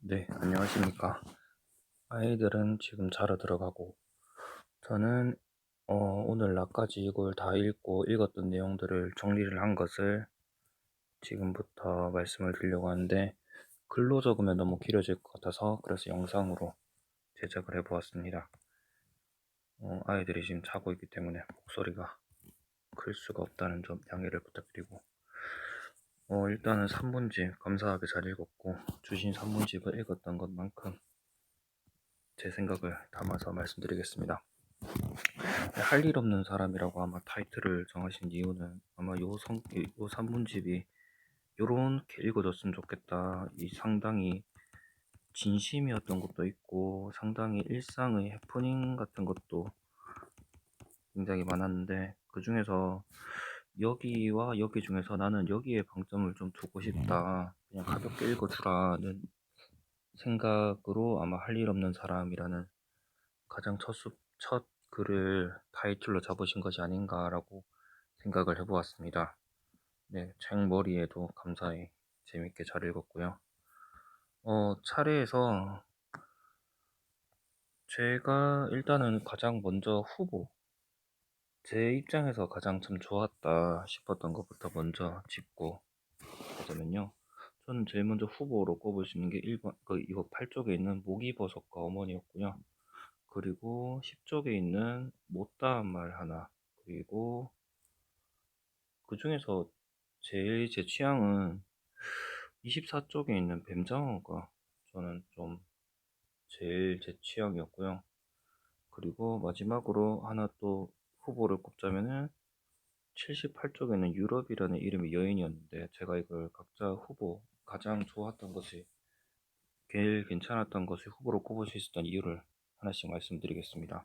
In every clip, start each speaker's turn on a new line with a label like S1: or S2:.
S1: 네, 안녕하십니까. 아이들은 지금 자러 들어가고, 저는 오늘 낮까지 이걸 다 읽고 읽었던 내용들을 정리를 한 것을 지금부터 말씀을 드리려고 하는데, 글로 적으면 너무 길어질 것 같아서 그래서 영상으로 제작을 해보았습니다. 아이들이 지금 자고 있기 때문에 목소리가 클 수가 없다는 점 양해를 부탁드리고, 일단은 산문집 감사하게 잘 읽었고, 주신 산문집을 읽었던 것만큼 제 생각을 담아서 말씀드리겠습니다. 할 일 없는 사람이라고 아마 타이틀을 정하신 이유는 아마 요 산문집이 요렇게 읽어졌으면 좋겠다. 이 상당히 진심이었던 것도 있고 상당히 일상의 해프닝 같은 것도 굉장히 많았는데 그 중에서 여기와 여기 중에서 나는 여기에 방점을 좀 두고 싶다. 그냥 가볍게 읽어주라는 생각으로 아마 할 일 없는 사람이라는 가장 첫 글을 타이틀로 잡으신 것이 아닌가라고 생각을 해보았습니다. 네, 책 머리에도 감사히 재밌게 잘 읽었고요. 차례에서 제가 일단은 가장 먼저 제 입장에서 가장 참 좋았다 싶었던 것부터 먼저 짚고 하자면요. 저는 제일 먼저 후보로 꼽을 수 있는 게 1번, 이거 8쪽에 있는 목이버섯과 어머니였고요. 그리고 10쪽에 있는 못다한 말 하나, 그리고 그 중에서 제일 제 취향은 24쪽에 있는 뱀장어가 저는 좀 제일 제 취향이었고요. 그리고 마지막으로 하나 또 후보를 꼽자면은 78쪽에 있는 유럽이라는 이름의 여인이었는데 제가 이걸 각자 후보 가장 좋았던 것이 제일 괜찮았던 것을 후보로 꼽을 수 있었던 이유를 하나씩 말씀드리겠습니다.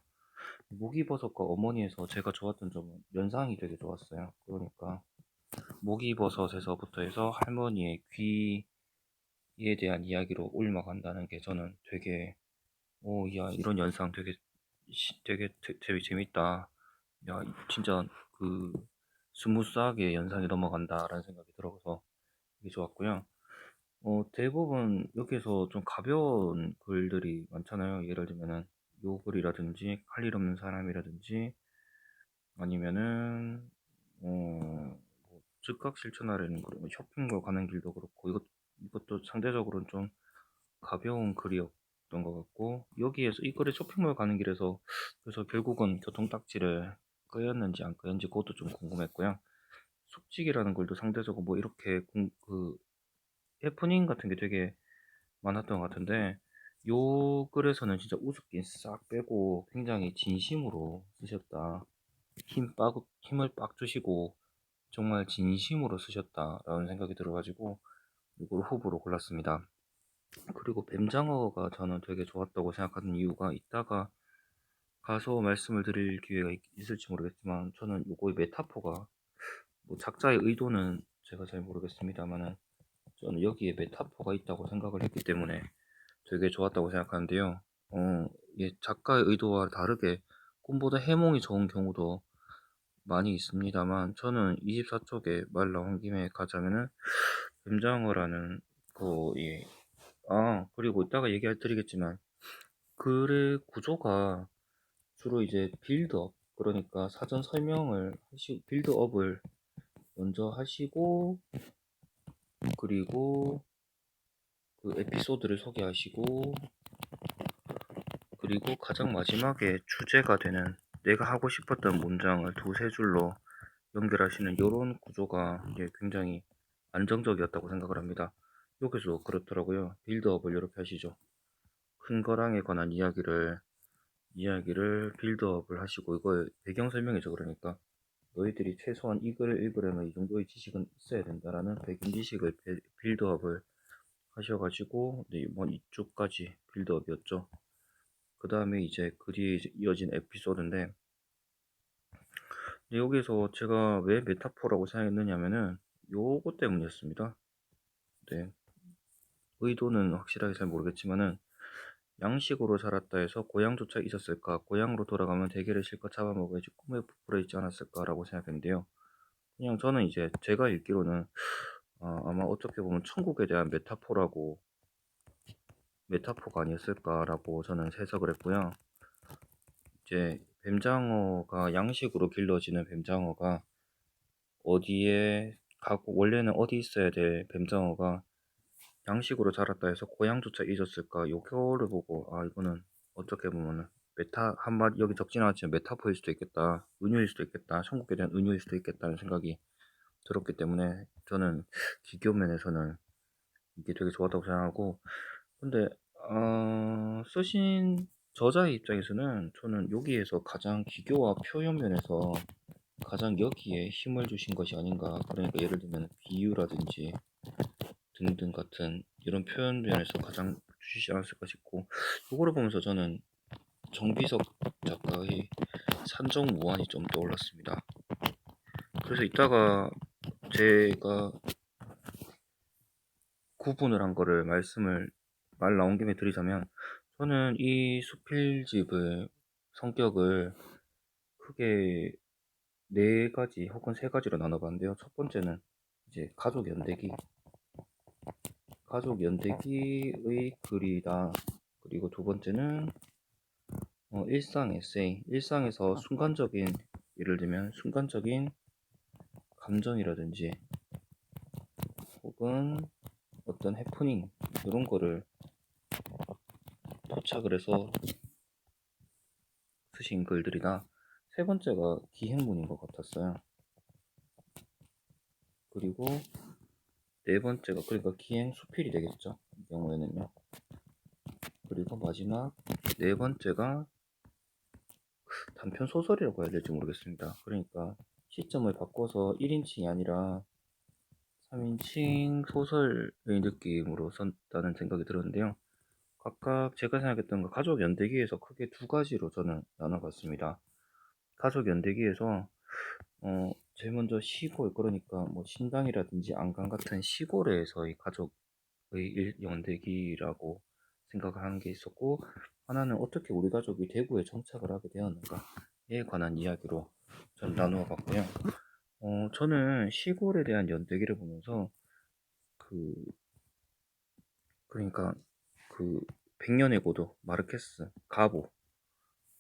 S1: 목이버섯과 어머니에서 제가 좋았던 점은 연상이 되게 좋았어요. 그러니까 목이버섯에서부터 해서 할머니의 귀에 대한 이야기로 옮아간다는 게 저는 되게 야 이런 연상 되게 재밌다. 야 진짜 그 스무스하게 연상이 넘어간다라는 생각이 들어서 되게 좋았고요. 대부분 여기서 좀 가벼운 글들이 많잖아요. 예를 들면은 요 글이라든지 할 일 없는 사람이라든지 아니면은 뭐 즉각 실천하려는 거, 뭐 쇼핑몰 가는 길도 그렇고 이것도 상대적으로는 좀 가벼운 글이었던 것 같고 여기에서 이 글에 쇼핑몰 가는 길에서 그래서 결국은 교통딱지를 끄였는지 안 끄였는지 그것도 좀 궁금했고요. 숙직이라는 글도 상대적으로 뭐 이렇게 해프닝 같은 게 되게 많았던 것 같은데 요 글에서는 진짜 우습긴 싹 빼고 굉장히 진심으로 쓰셨다. 힘을 빡 주시고 정말 진심으로 쓰셨다라는 생각이 들어가지고 이걸 후보로 골랐습니다. 그리고 뱀장어가 저는 되게 좋았다고 생각하는 이유가 이따가 가서 말씀을 드릴 기회가 있을지 모르겠지만 저는 요거의 메타포가 뭐 작자의 의도는 제가 잘 모르겠습니다만은 저는 여기에 메타포가 있다고 생각을 했기 때문에 되게 좋았다고 생각하는데요. 이 작가의 의도와 다르게 꿈보다 해몽이 좋은 경우도 많이 있습니다만 저는 24쪽에 말 나온 김에 가자면은 뱀장어라는 예. 그리고 이따가 얘기할 드리겠지만 글의 구조가 주로 이제 빌드업 그러니까 사전 설명을 빌드업을 먼저 하시고 그리고 그 에피소드를 소개하시고 그리고 가장 마지막에 주제가 되는 내가 하고 싶었던 문장을 두세 줄로 연결하시는 이런 구조가 이제 굉장히 안정적이었다고 생각을 합니다. 여기서 그렇더라고요. 빌드업을 이렇게 하시죠. 큰 거랑에 관한 이야기를 빌드업을 하시고 이거 배경 설명이죠. 그러니까 너희들이 최소한 이 글을 읽으려면 이 정도의 지식은 있어야 된다라는 배경 지식을 빌드업을 하셔가지고 네, 이번 이쪽까지 빌드업이었죠. 그 다음에 이제 글이 이어진 에피소드인데 여기서 제가 왜 메타포라고 생각했느냐면은 요거 때문이었습니다. 네. 의도는 확실하게 잘 모르겠지만은 양식으로 자랐다 해서 고향조차 잊었을까? 고향으로 돌아가면 대게를 실컷 잡아먹어야지 꿈에 부풀어 있지 않았을까라고 생각했는데요. 그냥 저는 이제 제가 읽기로는 아마 어떻게 보면 천국에 대한 메타포라고 메타포가 아니었을까라고 저는 해석을 했고요. 이제 뱀장어가 양식으로 길러지는 뱀장어가 어디에 가고 원래는 어디 있어야 될 뱀장어가 양식으로 자랐다 해서 고향조차 잊었을까? 요거를 보고 아 이거는 어떻게 보면은 메타 한마디 여기 적진 않았지만 메타포일 수도 있겠다, 은유일 수도 있겠다, 천국에 대한 은유일 수도 있겠다는 생각이 들었기 때문에 저는 기교 면에서는 이게 되게 좋았다고 생각하고 근데 쓰신 저자의 입장에서는 저는 여기에서 가장 기교와 표현 면에서 가장 여기에 힘을 주신 것이 아닌가. 그러니까 예를 들면 비유라든지 등등 같은 이런 표현 면에서 가장 주시지 않았을까 싶고 이거를 보면서 저는 정비석 작가의 산정무한이 좀 떠올랐습니다. 그래서 이따가 제가 구분을 한 거를 말 나온 김에 드리자면 저는 이 수필집의 성격을 크게 네 가지 혹은 세 가지로 나눠봤는데요. 첫 번째는 이제 가족 연대기의 글이다. 그리고 두 번째는 일상 에세이, 일상에서 순간적인 예를 들면 순간적인 감정이라든지 혹은 어떤 해프닝 이런 거를 토착을 해서 쓰신 글들이다. 세 번째가 기행문인 것 같았어요. 그리고 네 번째가 그러니까 기행 수필이 되겠죠. 이 경우에는요. 그리고 마지막 네 번째가 단편 소설이라고 해야 될지 모르겠습니다. 그러니까 시점을 바꿔서 1인칭이 아니라 3인칭 소설의 느낌으로 썼다는 생각이 들었는데요. 각각 제가 생각했던 거 가족 연대기에서 크게 두 가지로 저는 나눠봤습니다. 가족 연대기에서 제일 먼저 시골 그러니까 뭐 신당이라든지 안강 같은 시골에서의 가족의 연대기라고 생각을 하는 게 있었고 하나는 어떻게 우리 가족이 대구에 정착을 하게 되었는가에 관한 이야기로 전 나누어 봤고요. 저는 시골에 대한 연대기를 보면서 그 그러니까 그 백년의 고독 마르케스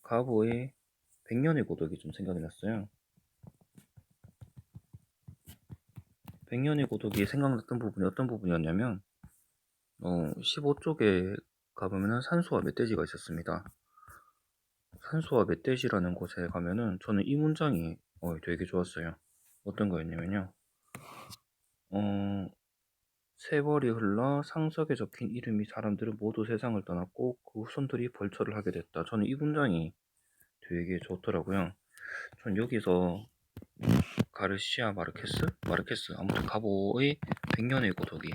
S1: 가보의 백년의 고독이 좀 생각이 났어요. 백년의 고독이 생각났던 부분이 어떤 부분이었냐면 15쪽에 가보면은 산소와 멧돼지가 있었습니다. 산소와 멧돼지라는 곳에 가면은 저는 이 문장이 되게 좋았어요. 어떤 거였냐면요. 세월이 흘러 상석에 적힌 이름이 사람들은 모두 세상을 떠났고 그 후손들이 벌처를 하게 됐다. 저는 이 문장이 되게 좋더라고요. 전 여기서 가르시아 마르케스 아무튼 가보의 백년의 고독이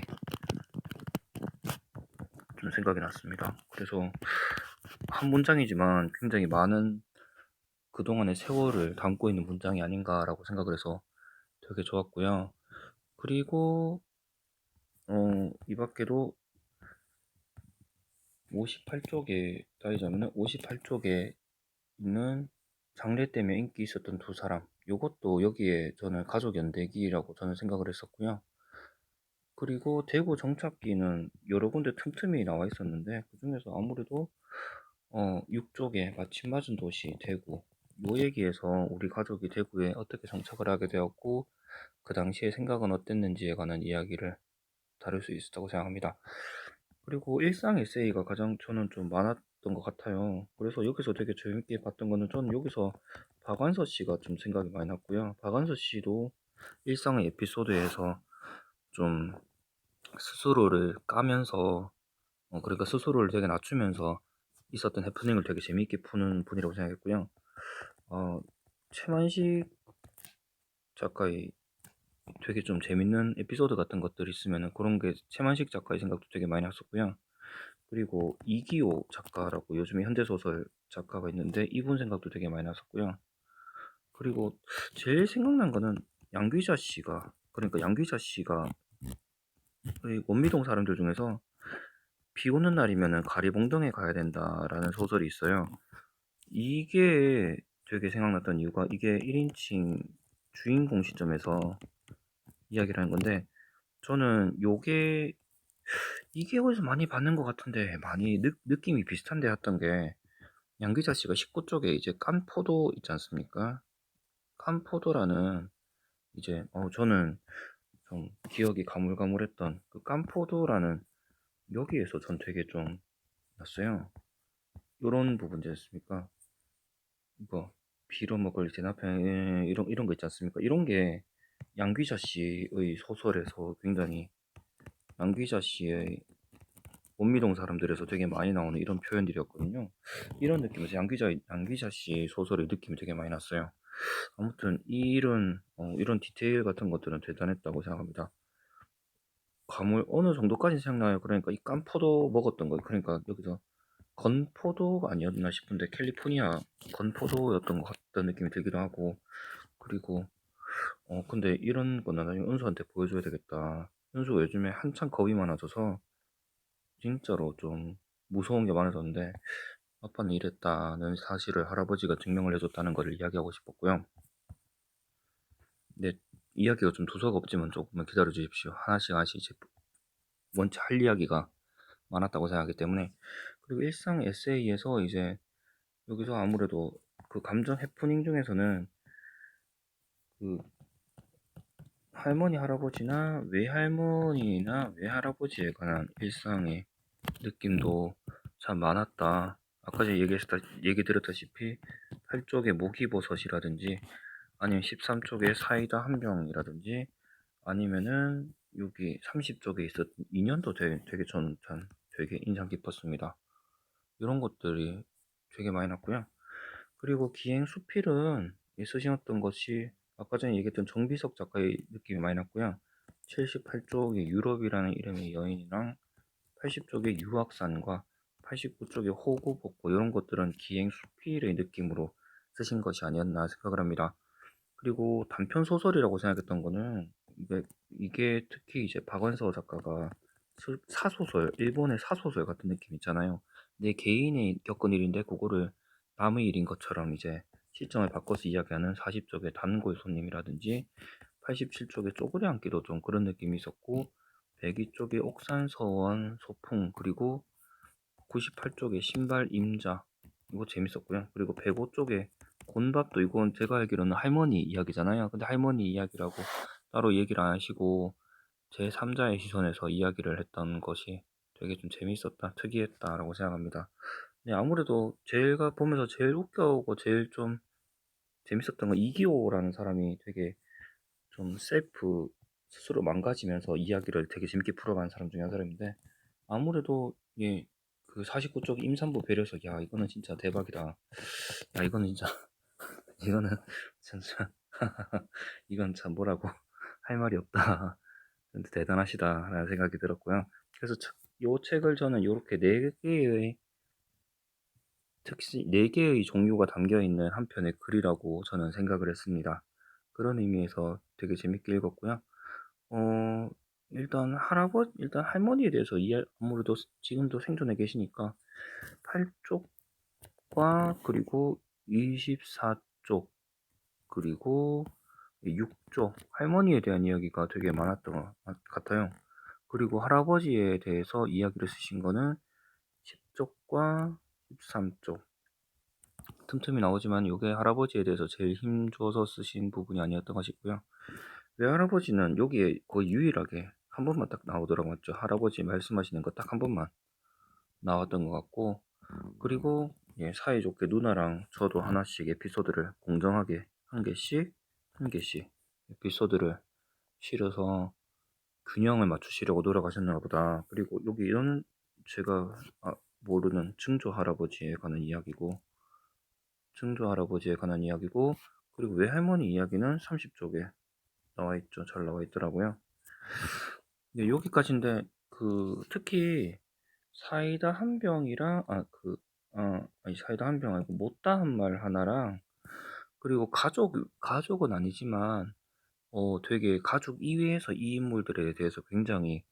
S1: 좀 생각이 났습니다. 그래서 한 문장이지만 굉장히 많은 그동안의 세월을 담고 있는 문장이 아닌가라고 생각을 해서 되게 좋았고요. 그리고 이 밖에도 58쪽에 따지자면 58쪽에 있는 장래 때문에 인기 있었던 두 사람 요것도 여기에 저는 가족 연대기라고 저는 생각을 했었고요. 그리고 대구 정착기는 여러 군데 틈틈이 나와 있었는데 그 중에서 아무래도 6쪽에 마침 맞은 도시 대구 요 얘기에서 우리 가족이 대구에 어떻게 정착을 하게 되었고 그 당시에 생각은 어땠는지에 관한 이야기를 다룰 수 있었다고 생각합니다. 그리고 일상 에세이가 가장 저는 좀 많았던 것 같아요. 그래서 여기서 되게 재밌게 봤던 거는 저는 여기서 박완서 씨가 좀 생각이 많이 났고요. 박완서 씨도 일상의 에피소드에서 좀 스스로를 까면서 그러니까 스스로를 되게 낮추면서 있었던 해프닝을 되게 재미있게 푸는 분이라고 생각했고요. 최만식 작가의 되게 좀 재밌는 에피소드 같은 것들 있으면은 그런 게 최만식 작가의 생각도 되게 많이 났었고요. 그리고 이기호 작가라고 요즘에 현대소설 작가가 있는데 이분 생각도 되게 많이 났었고요. 그리고 제일 생각난 거는 양귀자 씨가 그러니까 양귀자 씨가 이 원미동 사람들 중에서 비 오는 날이면은 가리봉동에 가야 된다라는 소설이 있어요. 이게 되게 생각났던 이유가 이게 1인칭 주인공 시점에서 이야기를 하는 건데 저는 요게 이게 어디서 많이 봤는 것 같은데 많이 느낌이 비슷한데 했던 게 양귀자 씨가 19 쪽에 이제 깐포도 있지 않습니까? 깐포도라는 이제 저는 좀 기억이 가물가물했던 그 깐포도라는 여기에서 전 되게 좀 났어요. 요런 부분 있지 않습니까? 이거 빌어먹을 제 남편 이런 거 있지 않습니까? 이런 게 양귀자 씨의 소설에서 굉장히 양귀자 씨의 원미동 사람들에서 되게 많이 나오는 이런 표현들이었거든요. 이런 느낌에서 양귀자 씨 소설의 느낌이 되게 많이 났어요. 아무튼 이런 디테일 같은 것들은 대단했다고 생각합니다. 감을 어느 정도까지 생각나요? 그러니까 이 깐포도 먹었던 거, 그러니까 여기서 건포도가 아니었나 싶은데 캘리포니아 건포도였던 것 같다는 느낌이 들기도 하고, 그리고 근데 이런 거는 나중에 은수한테 보여줘야 되겠다. 은수가 요즘에 한창 겁이 많아져서 진짜로 좀 무서운 게 많아졌는데 아빠는 이랬다는 사실을 할아버지가 증명을 해줬다는 것을 이야기하고 싶었고요. 근데 이야기가 좀 두서가 없지만 조금만 기다려 주십시오. 하나씩 이제 원체 할 이야기가 많았다고 생각하기 때문에. 그리고 일상 에세이에서 이제 여기서 아무래도 그 감정 해프닝 중에서는 그 할머니 할아버지나 외할머니나 외할아버지에 관한 일상의 느낌도 참 많았다. 아까 전에 얘기 드렸다시피 8쪽의 목이버섯이라든지 아니면 13쪽의 사이다 한 병이라든지 아니면은 여기 30쪽에 있었던 인연도 되게 저는 참 되게 인상 깊었습니다. 이런 것들이 되게 많이 났고요. 그리고 기행 수필은 쓰셨던 것이 아까 전에 얘기했던 정비석 작가의 느낌이 많이 났고요. 78쪽의 유럽이라는 이름의 여인이랑 80쪽의 유학산과 89쪽의 호구복고 이런 것들은 기행 수필의 느낌으로 쓰신 것이 아니었나 생각을 합니다. 그리고 단편 소설이라고 생각했던 거는 이게 특히 이제 박원서 작가가 사소설, 일본의 사소설 같은 느낌 있잖아요. 내 개인이 겪은 일인데 그거를 남의 일인 것처럼 이제 시점을 바꿔서 이야기하는 40쪽의 단골 손님이라든지 87쪽의 쪼그리 앉기도 좀 그런 느낌이 있었고 102쪽의 옥산서원 소풍 그리고 98쪽의 신발 임자 이거 재밌었고요. 그리고 105쪽에 곤밥도 이건 제가 알기로는 할머니 이야기잖아요. 근데 할머니 이야기라고 따로 얘기를 안 하시고 제3자의 시선에서 이야기를 했던 것이 되게 좀 재밌었다, 특이했다라고 생각합니다. 네, 아무래도 제가 보면서 제일 웃겨오고 제일 좀 재밌었던 건 이기호라는 사람이 되게 좀 셀프 스스로 망가지면서 이야기를 되게 재밌게 풀어가는 사람 중에 한 사람인데 아무래도 예, 그 49쪽 임산부 배려서 야 이거는 진짜 대박이다. 야 이거는 진짜 이거는 진짜 이건 참 뭐라고 할 말이 없다. 근데 대단하시다라는 생각이 들었고요. 그래서 요 책을 저는 이렇게 네 개의 종류가 담겨 있는 한 편의 글이라고 저는 생각을 했습니다. 그런 의미에서 되게 재밌게 읽었고요. 어, 일단 할머니에 대해서 아무래도 지금도 생존해 계시니까 8쪽과 그리고 24쪽 그리고 6쪽 할머니에 대한 이야기가 되게 많았던 것 같아요. 그리고 할아버지에 대해서 이야기를 쓰신 거는 10쪽과 13쪽 틈틈이 나오지만 이게 할아버지에 대해서 제일 힘줘서 쓰신 부분이 아니었던가 싶고요. 외할아버지는 여기에 거의 유일하게 한 번만 딱 나오더라고요. 맞죠? 할아버지 말씀하시는 거 딱 한 번만 나왔던 것 같고 그리고 예, 사이좋게 누나랑 저도 하나씩 에피소드를 공정하게 한 개씩 에피소드를 실어서 균형을 맞추시려고 노력하셨나 보다. 그리고 여기 이런 제가 모르는 증조 할아버지에 관한 이야기고 그리고 외할머니 이야기는 30쪽에 나와 있죠. 잘 나와 있더라고요. 네, 여기까지인데 특히 사이다 한 병이랑 아니 사이다 한 병 아니고 못다 한 말 하나랑 그리고 가족은 아니지만 되게 가족 이외에서 이 인물들에 대해서 굉장히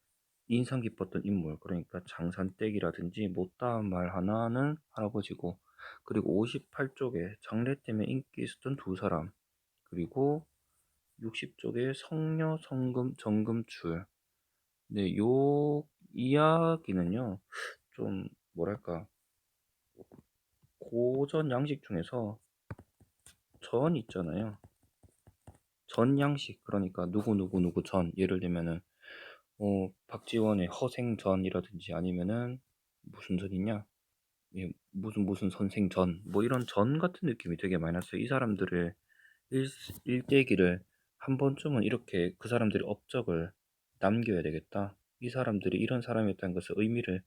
S1: 인상 깊었던 인물 그러니까 장산댁이라든지 못다 한 말 하나는 할아버지고 그리고 58쪽에 장례 때문에 인기 있었던 두 사람 그리고 60쪽에 성녀 성금 정금출 네, 요 이야기는요, 좀 뭐랄까, 고전 양식 중에서 전 있잖아요. 전 양식, 그러니까 누구 전, 예를 들면은 박지원의 허생전이라든지, 아니면은 무슨 전이냐, 예, 무슨 선생전, 뭐 이런 전 같은 느낌이 되게 많이 났어요. 이 사람들의 일대기를 한 번쯤은 이렇게 그 사람들의 업적을 남겨야 되겠다. 이 사람들이 이런 사람이었다는 것을 의미를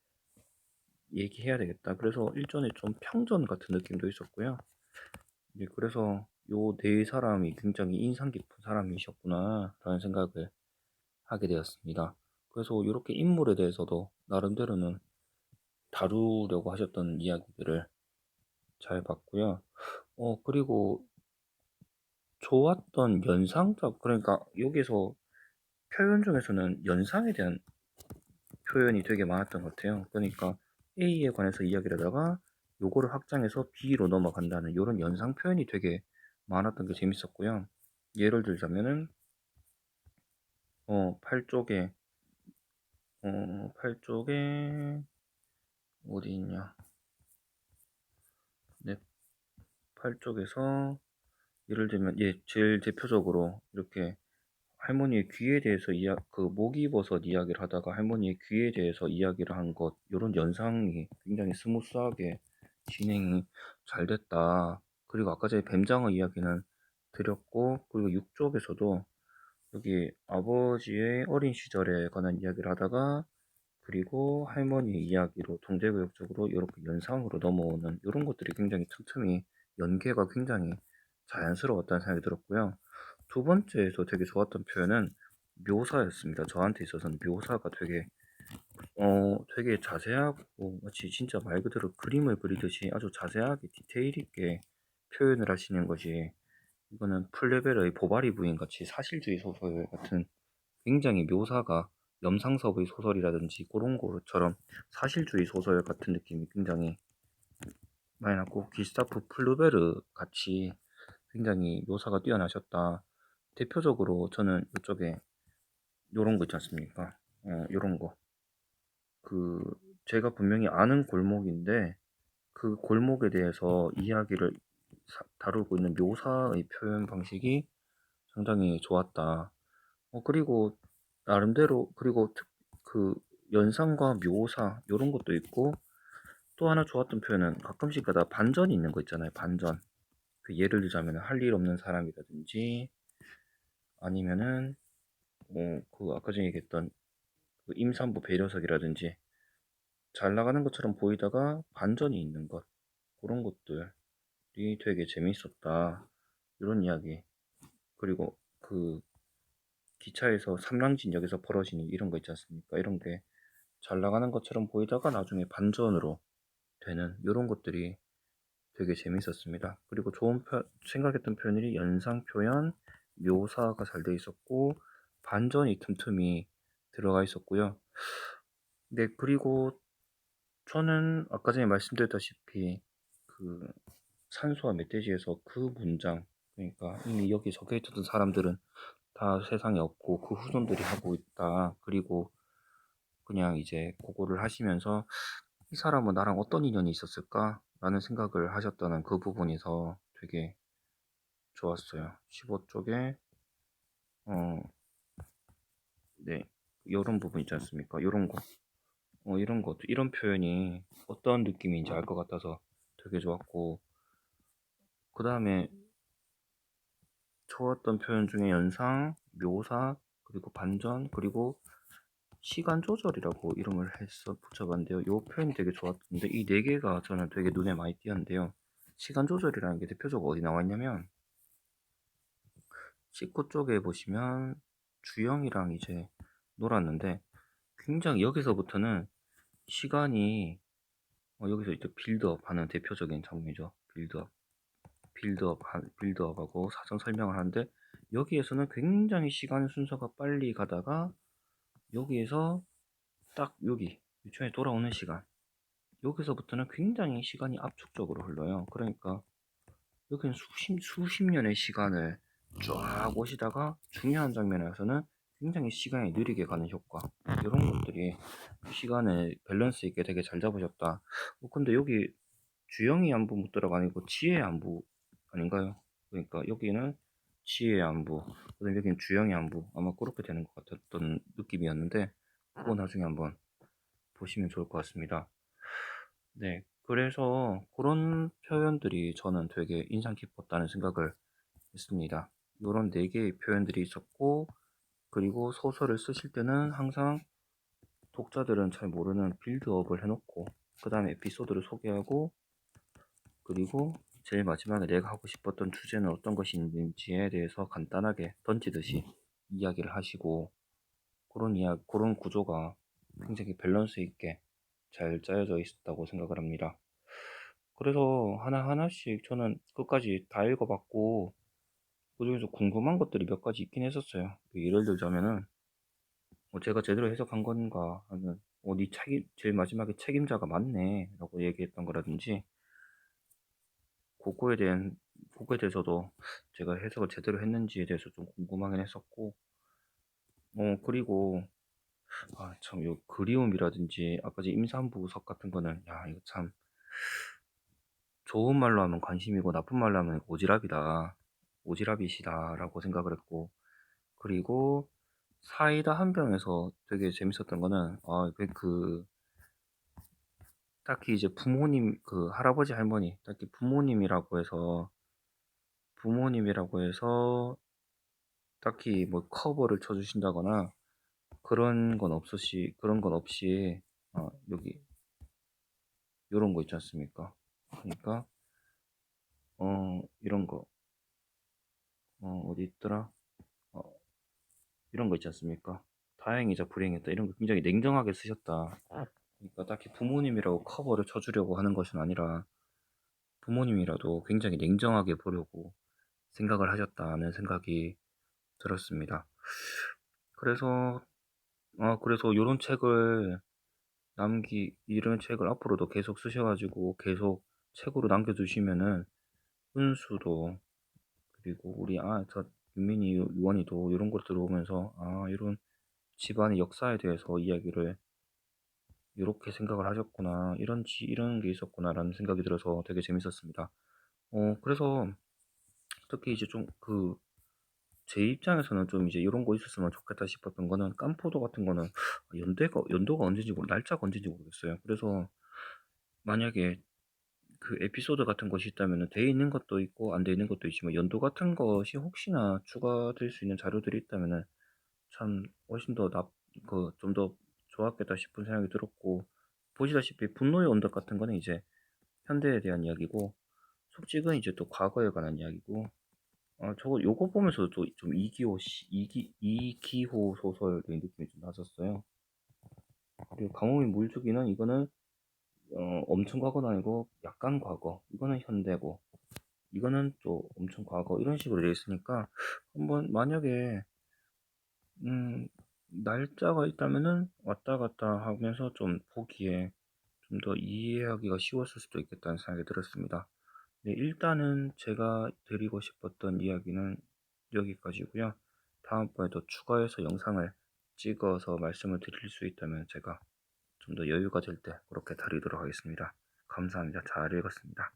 S1: 얘기해야 되겠다. 그래서 일종의 좀 평전 같은 느낌도 있었고요. 네, 그래서 요 네 사람이 굉장히 인상 깊은 사람이셨구나라는 생각을 하게 되었습니다. 그래서 이렇게 인물에 대해서도 나름대로는 다루려고 하셨던 이야기들을 잘 봤고요. 그리고 좋았던 연상작, 그러니까 여기서 표현 중에서는 연상에 대한 표현이 되게 많았던 것 같아요. 그러니까 A에 관해서 이야기를 하다가 요거를 확장해서 B로 넘어간다는 이런 연상 표현이 되게 많았던 게 재밌었고요. 예를 들자면은 8쪽에 8쪽에 어디 있냐? 네, 8쪽에서 예를 들면, 예, 제일 대표적으로 이렇게 할머니의 귀에 대해서 그 목이버섯 이야기를 하다가 할머니의 귀에 대해서 이야기를 한 것, 요런 연상이 굉장히 스무스하게 진행이 잘 됐다. 그리고 아까 전에 뱀장어 이야기는 드렸고, 그리고 6쪽에서도 여기 아버지의 어린 시절에 관한 이야기를 하다가, 그리고 할머니 이야기로 동대구역적으로 이렇게 연상으로 넘어오는 이런 것들이 굉장히 틈틈이 연계가 굉장히 자연스러웠다는 생각이 들었고요. 두 번째에서 되게 좋았던 표현은 묘사였습니다. 저한테 있어서는 묘사가 되게 자세하고 마치 진짜 말 그대로 그림을 그리듯이 아주 자세하게 디테일 있게 표현을 하시는 것이, 이거는 플레벨의 보바리 부인 같이 사실주의 소설 같은, 굉장히 묘사가 염상섭의 소설이라든지 그런 거처럼 사실주의 소설 같은 느낌이 굉장히 많이 났고, 기스타프 플루베르 같이 굉장히 묘사가 뛰어나셨다. 대표적으로 저는 이쪽에 요런 거 있지 않습니까? 요런 거. 그, 제가 분명히 아는 골목인데, 그 골목에 대해서 이야기를 다루고 있는 묘사의 표현 방식이 상당히 좋았다. 그리고 나름대로, 그리고 그 연상과 묘사 요런 것도 있고, 또 하나 좋았던 표현은 가끔씩 가다 반전이 있는 거 있잖아요. 반전. 그 예를 들자면 할 일 없는 사람이라든지, 아니면은 그 아까 전에 얘기했던 그 임산부 배려석이라든지, 잘 나가는 것처럼 보이다가 반전이 있는 것, 그런 것들이 되게 재밌었다. 이런 이야기. 그리고 그 기차에서 삼랑진역에서 벌어지는 이런 거 있지 않습니까? 이런 게 잘 나가는 것처럼 보이다가 나중에 반전으로 되는 이런 것들이 되게 재밌었습니다. 그리고 생각했던 표현이 연상 표현, 묘사가 잘 돼 있었고, 반전이 틈틈이 들어가 있었고요. 네, 그리고 저는 아까 전에 말씀드렸다시피 그 산소와 멧돼지에서 그 문장, 그러니까 이미 여기 적혀 있던 사람들은 다 세상에 없고 그 후손들이 하고 있다. 그리고 그냥 이제 그거를 하시면서 이 사람은 나랑 어떤 인연이 있었을까? 라는 생각을 하셨다는 그 부분에서 되게 좋았어요. 15쪽에, 어, 네, 이런 부분 있지 않습니까? 이런 거, 이런 것, 이런 표현이 어떤 느낌인지 알 것 같아서 되게 좋았고, 그 다음에 좋았던 표현 중에 연상, 묘사, 그리고 반전, 그리고 시간 조절이라고 이름을 해서 붙여봤는데요. 이 표현이 되게 좋았는데, 이 네 개가 저는 되게 눈에 많이 띄었는데요. 시간 조절이라는 게 대표적으로 어디 나와 있냐면, 19 쪽에 보시면 주영이랑 이제 놀았는데, 굉장히 여기서부터는 시간이, 여기서 이제 빌드업 하는 대표적인 장면이죠. 빌드업하고 사전 설명을 하는데, 여기에서는 굉장히 시간 순서가 빨리 가다가, 여기에서 딱 여기 유치원에 돌아오는 시간, 여기서부터는 굉장히 시간이 압축적으로 흘러요. 그러니까 여기는 수십 년의 시간을 쫙 오시다가 중요한 장면에서는 굉장히 시간이 느리게 가는 효과, 이런 것들이 시간을 밸런스 있게 되게 잘 잡으셨다. 근데 여기 주영이 안부 묻더라가 아니고 지혜 안부 아닌가요? 그러니까 여기는 지혜 안부, 그다음에 여기는 주영이 안부, 아마 그렇게 되는 것 같았던 느낌이었는데 그거 나중에 한번 보시면 좋을 것 같습니다. 네, 그래서 그런 표현들이 저는 되게 인상 깊었다는 생각을 했습니다. 이런 네 개의 표현들이 있었고, 그리고 소설을 쓰실 때는 항상 독자들은 잘 모르는 빌드업을 해놓고 그 다음에 에피소드를 소개하고, 그리고 제일 마지막에 내가 하고 싶었던 주제는 어떤 것이 있는지에 대해서 간단하게 던지듯이 이야기를 하시고, 그런 구조가 굉장히 밸런스 있게 잘 짜여져 있었다고 생각을 합니다. 그래서 하나하나씩 저는 끝까지 다 읽어봤고, 그중에서 궁금한 것들이 몇 가지 있긴 했었어요. 예를 들자면은, 제가 제대로 해석한 건가 하면, 네 제일 마지막에 책임자가 맞네 라고 얘기했던 거라든지, 그거에 대한, 그거에 대해서도 제가 해석을 제대로 했는지에 대해서 좀 궁금하긴 했었고, 그리고, 참, 요 그리움이라든지, 아까 제 임산부석 같은 거는, 야, 이거 참, 좋은 말로 하면 관심이고, 나쁜 말로 하면 오지랖이다. 오지랖이시다라고 생각을 했고, 그리고, 사이다 한 병에서 되게 재밌었던 거는, 딱히 이제 부모님, 할아버지, 할머니, 딱히 부모님이라고 해서, 딱히 뭐 커버를 쳐주신다거나, 그런 건 없이, 여기, 요런 거 있지 않습니까? 그러니까, 이런 거, 어디 있더라? 어, 이런 거 있지 않습니까? 다행이자 불행이다. 이런 거 굉장히 냉정하게 쓰셨다. 그러니까 딱히 부모님이라고 커버를 쳐주려고 하는 것은 아니라, 부모님이라도 굉장히 냉정하게 보려고 생각을 하셨다는 생각이 들었습니다. 그래서, 그래서 이런 책을 앞으로도 계속 쓰셔가지고 계속 책으로 남겨두시면은, 은수도, 그리고 저 윤민이 유원이도 이런 걸 들어오면서, 이런 집안의 역사에 대해서 이야기를 이렇게 생각을 하셨구나, 이런 게 있었구나라는 생각이 들어서 되게 재밌었습니다. 그래서 특히 이제 제 입장에서는 좀 이제 이런 거 있었으면 좋겠다 싶었던 거는, 깜포도 같은 거는 연도가 언제인지 날짜가 언제인지 모르겠어요. 그래서 만약에 그 에피소드 같은 것이 있다면 돼 있는 것도 있고 안 돼 있는 것도 있지만, 연도 같은 것이 혹시나 추가될 수 있는 자료들이 있다면은 참 훨씬 좀 더 좋았겠다 싶은 생각이 들었고, 보시다시피 분노의 언덕 같은 거는 이제 현대에 대한 이야기고, 숙직은 이제 또 과거에 관한 이야기고, 요거 보면서도 좀 이기호 소설의 느낌이 좀 났었어요. 그리고 가뭄이 물주기는, 이거는 엄청 과거는 아니고 약간 과거, 이거는 현대고, 이거는 또 엄청 과거, 이런 식으로 되어 있으니까 한번 만약에 날짜가 있다면은 왔다 갔다 하면서 좀 보기에 좀 더 이해하기가 쉬웠을 수도 있겠다는 생각이 들었습니다. 네, 일단은 제가 드리고 싶었던 이야기는 여기까지고요. 다음번에 더 추가해서 영상을 찍어서 말씀을 드릴 수 있다면 제가 좀 더 여유가 될 때 그렇게 드리도록 하겠습니다. 감사합니다. 잘 읽었습니다.